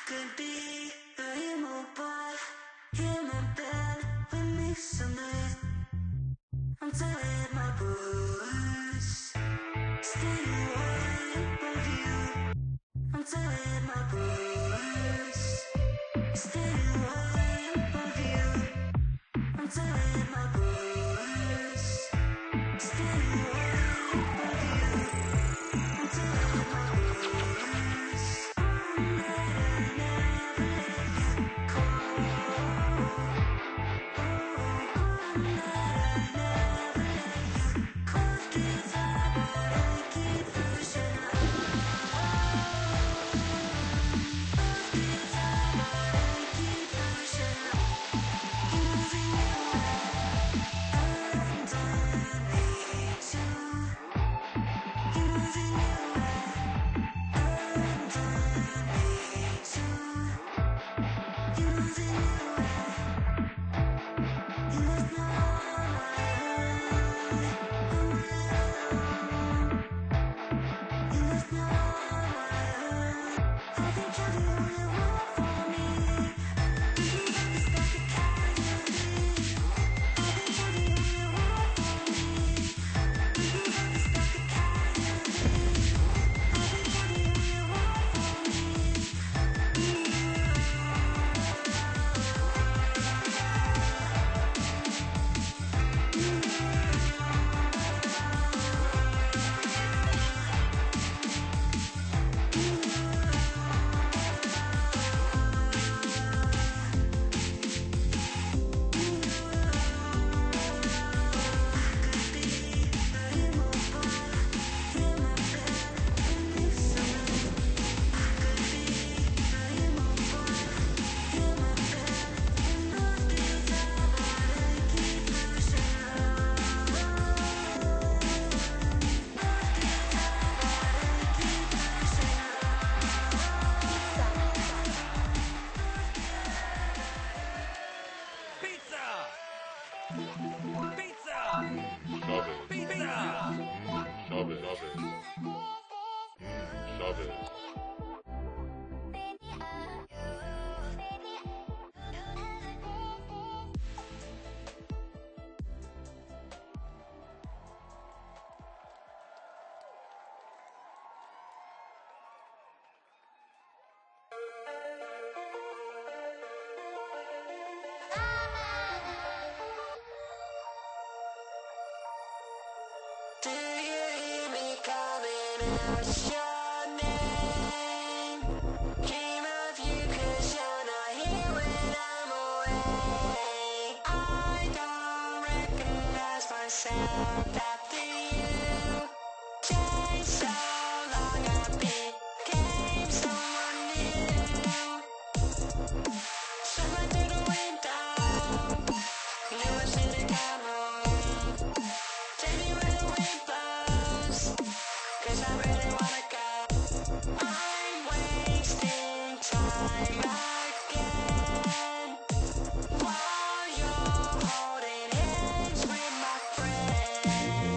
could be a emo boy in my bed with me someday. I'm telling my boys, stay away with you. I'm telling my boys, stay away with you. I'm telling my boys, stay away with you. I'm telling my boys, I'm never let you go. I'm never let you go. Give up, but I keep pushing on. Give up, but I keep pushing on. Losing you and I need you. Losing you and I need you. Losing you. You left me on my own. You left me on my own. I think you're the only one for me. You got the stuff that carries me. I think you're the only one for me. You got the stuff that carries me. I think you're the only one for me. Do you hear me calling out your name? Dream of you 'cause you're not here when I'm away. I don't recognize myself after you. Changed so long I became someone new. Step right through the window. Knew I should've come home. Take me where the wind blows, 'cause I really wanna go. I'm wasting time again, while you're holding hands with my friend.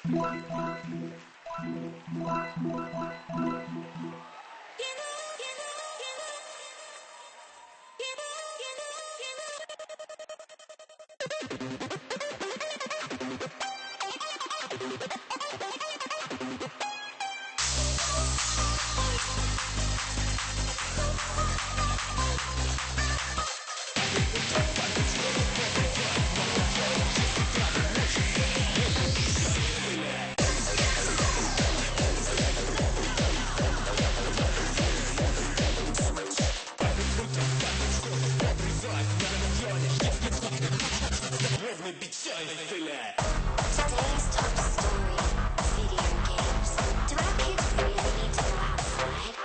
Today's top story, video games. Do our kids really need to go outside?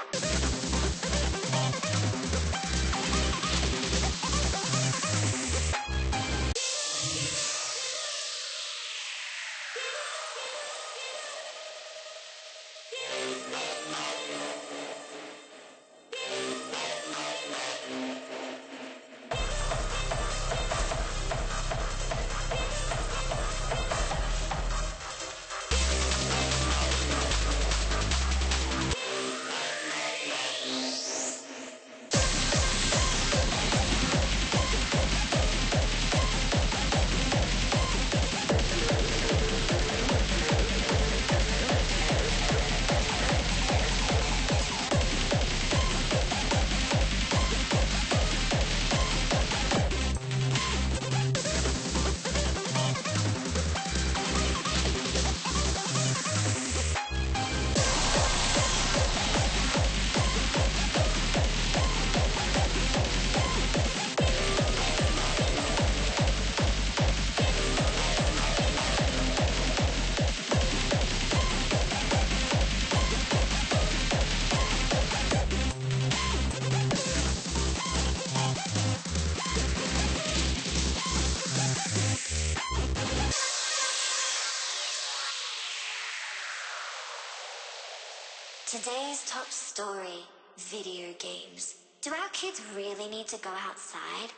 Today's top story, video games. Do our kids really need to go outside?